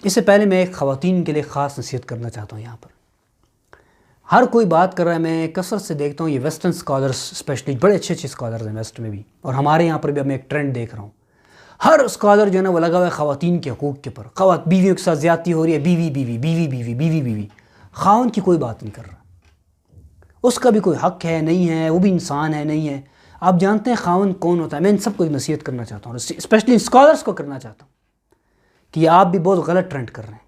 اس سے پہلے میں ایک خواتین کے لیے خاص نصیحت کرنا چاہتا ہوں. یہاں پر ہر کوئی بات کر رہا ہے، میں کثرت سے دیکھتا ہوں یہ ویسٹرن اسکالرس اسپیشلی بڑے اچھے اسکالرز ہیں ویسٹ میں بھی، اور ہمارے یہاں پر بھی میں ایک ٹرینڈ دیکھ رہا ہوں. ہر اسکالر جو ہے نا وہ لگا ہوا ہے خواتین کے حقوق کے پر، بیویوں کے ساتھ زیادتی ہو رہی ہے، بیوی بیوی بیوی بیوی بیوی بیوی. خاوند کی کوئی بات نہیں کر رہا، اس کا بھی کوئی حق ہے نہیں ہے، وہ بھی انسان ہے نہیں ہے. آپ جانتے ہیں خاوند کون ہوتا ہے؟ میں ان سب کو ایک نصیحت کرنا چاہتا ہوں، اسپیشلی اسکالرس کو کرنا چاہتا ہوں کہ یہ آپ بھی بہت غلط ٹرینڈ کر رہے ہیں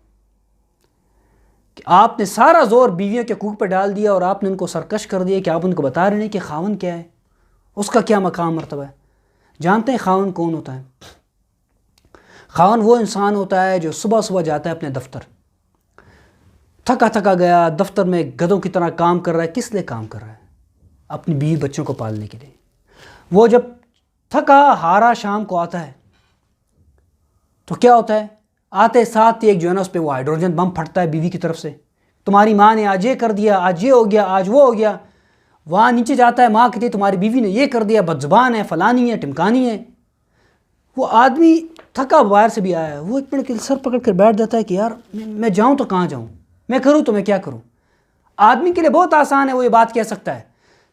کہ آپ نے سارا زور بیویوں کے حقوق پہ ڈال دیا اور آپ نے ان کو سرکش کر دیا کہ آپ ان کو بتا رہے ہیں کہ خاوند کیا ہے، اس کا کیا مقام مرتبہ ہے. جانتے ہیں خاوند کون ہوتا ہے؟ خاوند وہ انسان ہوتا ہے جو صبح صبح جاتا ہے اپنے دفتر، تھکا تھکا گیا، دفتر میں گدھوں کی طرح کام کر رہا ہے. کس لیے کام کر رہا ہے؟ اپنی بیوی بچوں کو پالنے کے لیے. وہ جب تھکا ہارا شام کو آتا ہے تو کیا ہوتا ہے؟ آتے ساتھ ایک جو ہے نا اس پہ وہ ہائیڈروجن بم پھٹتا ہے بیوی کی طرف سے. تمہاری ماں نے آج یہ کر دیا، آج یہ ہو گیا، آج وہ ہو گیا. وہاں نیچے جاتا ہے، ماں کہتی ہے تمہاری بیوی نے یہ کر دیا، بدزبان ہے، فلانی ہے، ٹمکانی ہے. وہ آدمی تھکا باہر سے بھی آیا ہے، وہ ایک منٹ کے سر پکڑ کر بیٹھ جاتا ہے کہ یار میں جاؤں تو کہاں جاؤں، میں کروں تو میں کیا کروں. آدمی کے لیے بہت آسان ہے، وہ یہ بات کہہ سکتا ہے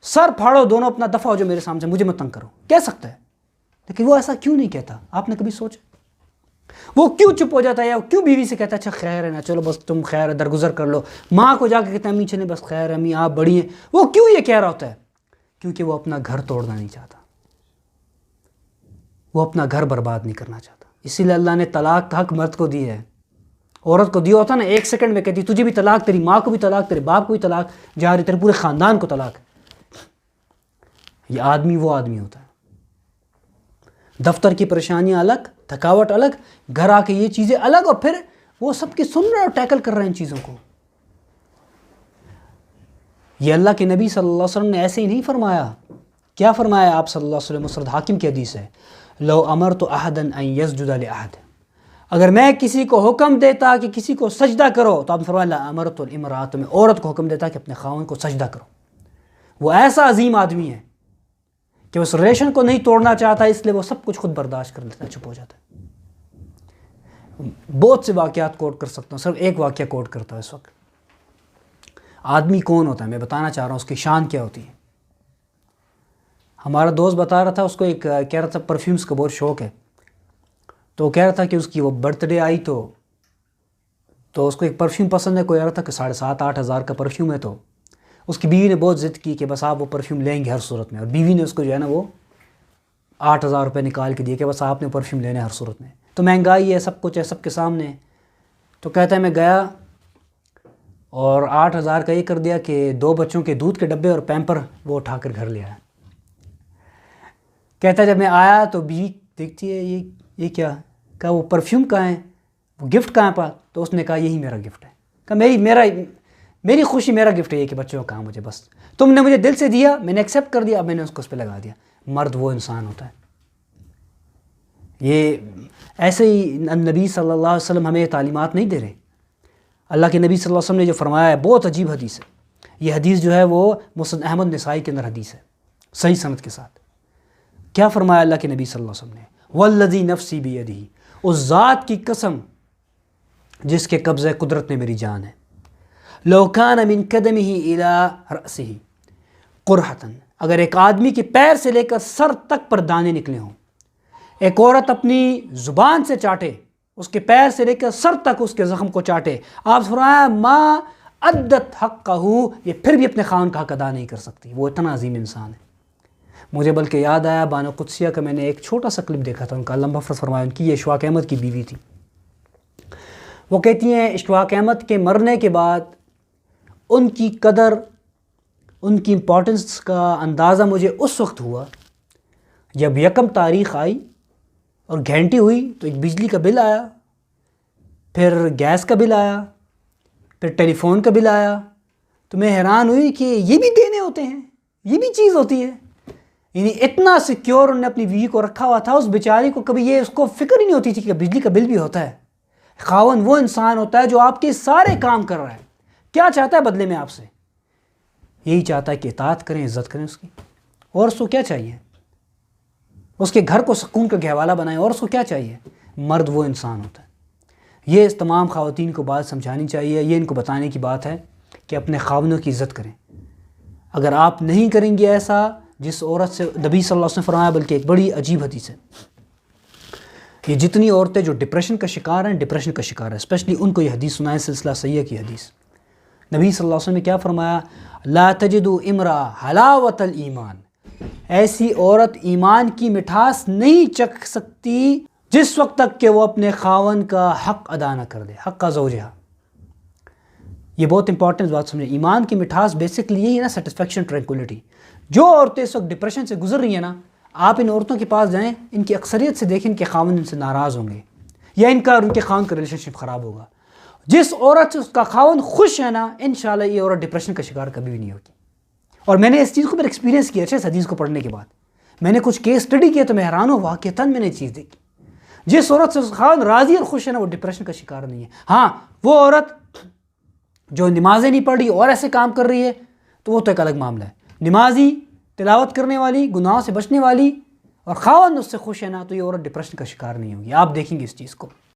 سر پھاڑو دونوں، اپنا دفعہ ہو جو میرے سامنے، مجھے مت تنگ کرو، کہہ سکتا ہے. لیکن وہ ایسا کیوں نہیں کہتا؟ آپ نے کبھی سوچا وہ کیوں چپ ہو جاتا ہے؟ یا کیوں بیوی سے کہتا ہے اچھا خیر ہے نا، چلو بس تم خیر ہے درگزر کر لو. ماں کو جا کے کہتا ہے امی چلیں بس خیر ہے امی آپ بڑی ہیں. وہ کیوں یہ کہہ رہا ہوتا ہے؟ کیونکہ وہ اپنا گھر توڑنا نہیں چاہتا، وہ اپنا گھر برباد نہیں کرنا چاہتا. اسی لیے اللہ نے طلاق کا حق مرد کو دی ہے. عورت کو دیا ہوتا نا ایک سیکنڈ میں کہتی تجھے بھی طلاق، تیری ماں کو بھی طلاق، تیرے باپ کو بھی طلاق، جاری تیرے پورے خاندان کو طلاق. یہ آدمی وہ آدمی ہوتا ہے. دفتر کی پریشانیاں الگ، تھکاوٹ الگ، گھر آ کے یہ چیزیں الگ، اور پھر وہ سب کی سن رہے اور ٹیکل کر رہے ہیں ان چیزوں کو. یہ اللہ کے نبی صلی اللہ علیہ وسلم نے ایسے ہی نہیں فرمایا. کیا فرمایا آپ صلی اللہ علیہ وسلم؟ مسند حاکم کی حدیث ہے، لو امرت احدا ان یسجد لاحد، اگر میں کسی کو حکم دیتا کہ کسی کو سجدہ کرو تو آپ نے فرمایا لا امرت الامرأۃ، میں عورت کو حکم دیتا کہ اپنے خاوند کو سجدہ کرو. وہ ایسا عظیم آدمی ہے کہ اس ریلیشن کو نہیں توڑنا چاہتا، اس لیے وہ سب کچھ خود برداشت کر لیتا ہے، چپ ہو جاتا ہے. بہت سے واقعات کوٹ کر سکتا ہوں، صرف ایک واقعہ کوٹ کرتا ہوں اس وقت. آدمی کون ہوتا ہے میں بتانا چاہ رہا ہوں، اس کی شان کیا ہوتی ہے. ہمارا دوست بتا رہا تھا، اس کو ایک کہہ رہا تھا پرفیومز کا بہت شوق ہے، تو وہ کہہ رہا تھا کہ اس کی وہ برتھ ڈے آئی تو اس کو ایک پرفیوم پسند ہے. کوئی کہہ رہا تھا کہ 7,500-8 ہزار کا پرفیوم ہے، تو اس کی بیوی نے بہت ضد کی کہ بس آپ وہ پرفیوم لیں گے ہر صورت میں، اور بیوی نے اس کو جو ہے نا وہ 8,000 روپے نکال کے دیے کہ بس آپ نے پرفیوم لینا ہے ہر صورت میں. تو مہنگائی ہے، سب کچھ ہے، سب کے سامنے ہے. تو کہتا ہے میں گیا اور 8,000 کا یہ کر دیا کہ 2 بچوں کے دودھ کے ڈبے اور پیمپر وہ اٹھا کر گھر لے آیا. کہتا ہے جب میں آیا تو بیوی دیکھتی ہے یہ کیا، کہا وہ پرفیوم کہاں ہے، وہ گفٹ کہاں پا؟ تو اس نے کہا یہی میرا گفٹ ہے. کہا میری خوشی، میرا گفٹ ہے یہ کہ بچوں کا کہاں، مجھے بس تم نے مجھے دل سے دیا، میں نے ایکسیپٹ کر دیا، اب میں نے اس کو اس پہ لگا دیا. مرد وہ انسان ہوتا ہے. یہ ایسے ہی نبی صلی اللہ علیہ وسلم ہمیں تعلیمات نہیں دے رہے. اللہ کے نبی صلی اللہ علیہ وسلم نے جو فرمایا ہے بہت عجیب حدیث ہے. یہ حدیث جو ہے وہ مسند احمد نسائی کے اندر حدیث ہے صحیح سند کے ساتھ. کیا فرمایا اللہ کے نبی صلی اللہ علیہ وسلم نے؟ والذی نفسی بیدہ، اس ذات کی قسم جس کے قبضہ قدرت میں میری جان ہے، لو کان من قدمہ الی رأسہ قرحۃ، اگر ایک آدمی کے پیر سے لے کر سر تک پر دانے نکلے ہوں، ایک عورت اپنی زبان سے چاٹے، اس کے پیر سے لے کر سر تک اس کے زخم کو چاٹے، آپ فرمایا ما ادت حقہ، یہ پھر بھی اپنے خاوند کا حق ادا نہیں کر سکتی. وہ اتنا عظیم انسان ہے. مجھے بلکہ یاد آیا بانو قدسیہ کا، میں نے ایک چھوٹا سا کلپ دیکھا تھا، ان کا اللہ مغفرت فرمایا، ان کی یہ اشواق احمد کی بیوی تھی. وہ کہتی ہیں اشواق احمد کے مرنے کے بعد ان کی قدر، ان کی امپورٹنس کا اندازہ مجھے اس وقت ہوا جب 1 تاریخ آئی اور گھنٹی ہوئی تو ایک بجلی کا بل آیا، پھر گیس کا بل آیا، پھر ٹیلی فون کا بل آیا. تو میں حیران ہوئی کہ یہ بھی دینے ہوتے ہیں، یہ بھی چیز ہوتی ہے. یعنی اتنا سیکیور انہوں نے اپنی بیوی کو رکھا ہوا تھا، اس بیچاری کو کبھی یہ اس کو فکر ہی نہیں ہوتی تھی کہ بجلی کا بل بھی ہوتا ہے. خاوند وہ انسان ہوتا ہے جو آپ کے سارے کام کر رہا ہے. کیا چاہتا ہے بدلے میں آپ سے؟ یہی چاہتا ہے کہ اطاعت کریں، عزت کریں اس کی. اور اس کو کیا چاہیے؟ اس کے گھر کو سکون کا گہوالہ بنائیں. اور اس کو کیا چاہیے؟ مرد وہ انسان ہوتا ہے یہ اس تمام خواتین کو بات سمجھانی چاہیے، یہ ان کو بتانے کی بات ہے کہ اپنے خاوندوں کی عزت کریں۔ اگر آپ نہیں کریں گے ایسا جس عورت سے نبی صلی اللہ علیہ وسلم نے فرمایا، بلکہ ایک بڑی عجیب حدیث ہے، یہ جتنی عورتیں جو ڈپریشن کا شکار ہیں، ڈپریشن کا شکار ہے، اسپیشلی ان کو یہ حدیث سنائیں، سلسلہ صحیح کی حدیث۔ نبی صلی اللہ علیہ وسلم نے کیا فرمایا؟ لا تجدو امرأ حلاوت الایمان، ایسی عورت ایمان کی مٹھاس نہیں چکھ سکتی جس وقت تک کہ وہ اپنے خاوند کا حق ادا نہ کر دے، حق کا زوجہ۔ یہ بہت امپورٹنٹ بات سمجھیں، ایمان کی مٹھاس بیسکلی یہی ہے نا، سیٹسفیکشن، ٹرینکولیٹی۔ جو عورتیں اس وقت ڈپریشن سے گزر رہی ہیں نا، آپ ان عورتوں کے پاس جائیں، ان کی اکثریت سے دیکھیں کہ خاوند ان سے ناراض ہوں گے یا ان کا اور ان کے خاوند کا ریلیشن شپ خراب ہوگا۔ جس عورت سے اس کا خاوند خوش ہے نا، انشاءاللہ یہ عورت ڈپریشن کا شکار کبھی بھی نہیں ہوگی۔ اور میں نے اس چیز کو پھر ایکسپیرینس کیا اس حدیث کو پڑھنے کے بعد، میں نے کچھ کیس اسٹڈی کیا تو میں حیران ہوں، واقعتاً میں نے چیز دیکھی، جس عورت سے اس کا خاوند راضی اور خوش ہے نا، وہ ڈپریشن کا شکار نہیں ہے۔ ہاں، وہ عورت جو نمازیں نہیں پڑھ رہی اور ایسے کام کر رہی ہے تو وہ تو ایک الگ معاملہ ہے۔ نمازی، تلاوت کرنے والی، گناہوں سے بچنے والی، اور خاوند اس سے خوش ہے نا، تو یہ عورت ڈپریشن کا شکار نہیں ہوگی۔ آپ دیکھیں گے اس چیز کو۔